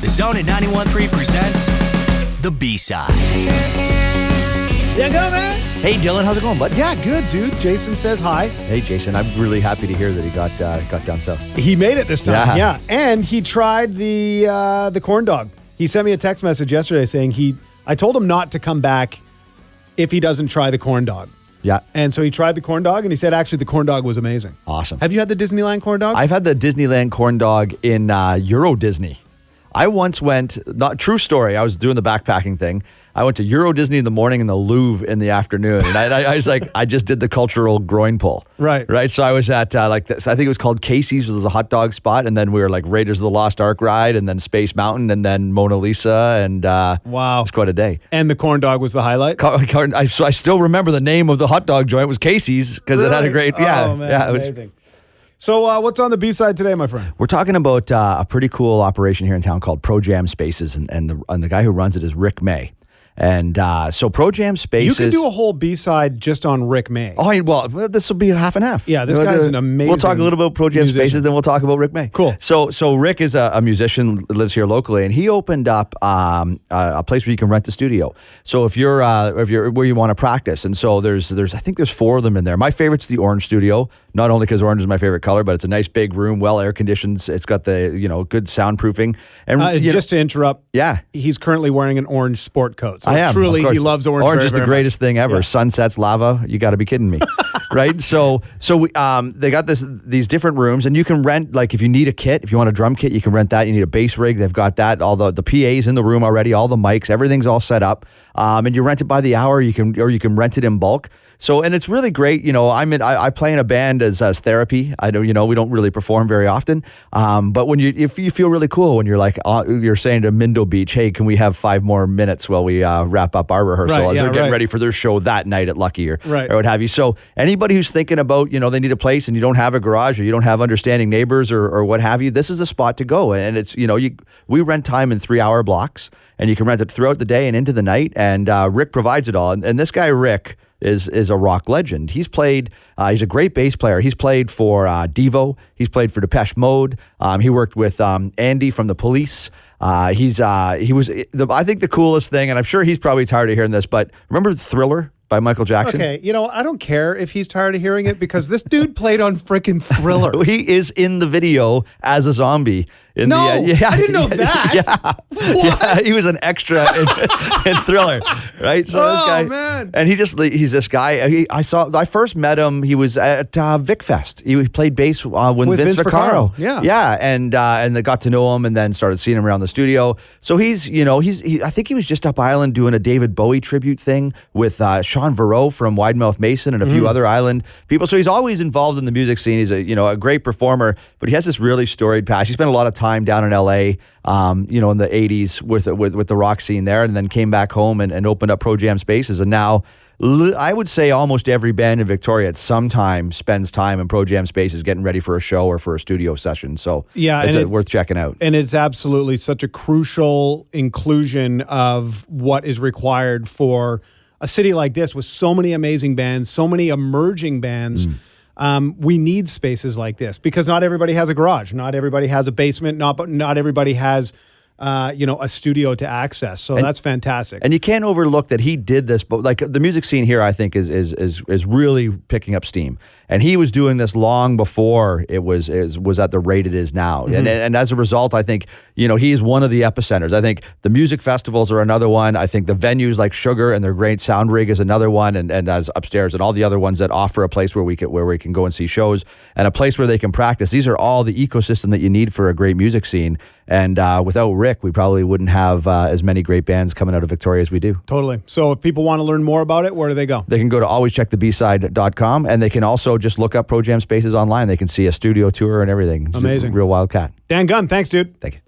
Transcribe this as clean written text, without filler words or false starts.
The Zone at 91.3 presents The B-Side. Yeah, go, man. Hey, Dylan, how's it going, bud? Yeah, good, dude. Jason says hi. Hey, Jason, I'm really happy to hear that he got down south. He made it this time. Yeah. And he tried the corn dog. He sent me a text message yesterday saying I told him not to come back if he doesn't try the corn dog. Yeah. And so he tried the corn dog, and he said actually the corn dog was amazing. Awesome. Have you had the Disneyland corn dog? I've had the Disneyland corn dog in Euro Disney. I once went, not true story, I was doing the backpacking thing. I went to Euro Disney in the morning and the Louvre in the afternoon. And I was like, I just did the cultural groin pull. Right. So I was at like this, I think it was called Casey's, which was a hot dog spot. And then we were like Raiders of the Lost Ark ride, and then Space Mountain, and then Mona Lisa. And wow. It's quite a day. And the corn dog was the highlight? So I still remember the name of the hot dog joint was Casey's because it had a great, Oh, man, amazing. So what's on the B-side today, my friend? We're talking about a pretty cool operation here in town called Pro Jam Spaces, and the guy who runs it is Rick May. And so Pro Jam Spaces... You could do a whole B-side just on Rick May. Oh, well, this will be half and half. Yeah, this guy's an amazing We'll talk a little about Pro Jam musician. Spaces, then we'll talk about Rick May. Cool. So Rick is a musician, lives here locally, and he opened up a place where you can rent the studio. So if you're where you want to practice, and so there's I think there's 4 of them in there. My favorite's the Orange Studio, not only because orange is my favorite color, but it's a nice big room, well air conditioned. It's got the good soundproofing. And just to interrupt, yeah, he's currently wearing an orange sport coat. So I am. Truly, of course. he loves orange. Orange very, is the very greatest much. thing ever. Yeah. Sunsets, lava. You got to be kidding me, right? So they got these different rooms, and you can rent, like, if you need a kit, if you want a drum kit, you can rent that. You need a bass rig, they've got that. All the PAs in the room already, all the mics, everything's all set up, and you rent it by the hour. You can rent it in bulk. So, and it's really great. I play in a band as therapy. I don't, we don't really perform very often. But if you feel really cool when you're like, you're saying to Mindo Beach, hey, can we have 5 more minutes while we wrap up our rehearsal? Right, as they're getting right. ready for their show that night at Lucky or Right. what have you. So anybody who's thinking about, they need a place and you don't have a garage or you don't have understanding neighbors or what have you, this is a spot to go. And it's, we rent time in 3-hour blocks, and you can rent it throughout the day and into the night. And Rick provides it all. And this guy, Rick, is a rock legend. He's played, he's a great bass player. He's played for Devo. He's played for Depeche Mode. He worked with Andy from The Police. I think the coolest thing, and I'm sure he's probably tired of hearing this, but remember Thriller by Michael Jackson? Okay, I don't care if he's tired of hearing it, because this dude played on frickin' Thriller. He is in the video as a zombie. I didn't know that. Yeah. What? Yeah, he was an extra in Thriller, right? So this guy, man. and he's this guy. I first met him. He was at Vic Fest. He played bass with Vince Vaccaro. Yeah. And they got to know him, and then started seeing him around the studio. So he's I think he was just up island doing a David Bowie tribute thing with Sean Varro from Widemouth Mason and a few other island people. So he's always involved in the music scene. He's a great performer, but he has this really storied past. He spent a lot of time down in LA, in the 80s with the rock scene there, and then came back home and opened up Pro Jam Spaces. And now I would say almost every band in Victoria at some time spends time in Pro Jam Spaces getting ready for a show or for a studio session. So yeah, it's worth checking out. And it's absolutely such a crucial inclusion of what is required for a city like this with so many amazing bands, so many emerging bands. We need spaces like this, because not everybody has a garage, not everybody has a basement, not everybody has a studio to access. So that's fantastic. And you can't overlook that he did this, but like the music scene here, I think is really picking up steam. And he was doing this long before it was at the rate it is now. And as a result, I think, he is one of the epicenters. I think the music festivals are another one. I think the venues like Sugar and their great sound rig is another one. And as Upstairs and all the other ones that offer a place where we can go and see shows and a place where they can practice. These are all the ecosystem that you need for a great music scene. And without Rick, we probably wouldn't have as many great bands coming out of Victoria as we do. Totally. So if people want to learn more about it, where do they go? They can go to alwayscheckthebside.com, and they can also just look up Pro Jam Spaces online. They can see a studio tour and everything. It's amazing. Real wild cat. Dan Gunn, thanks, dude. Thank you.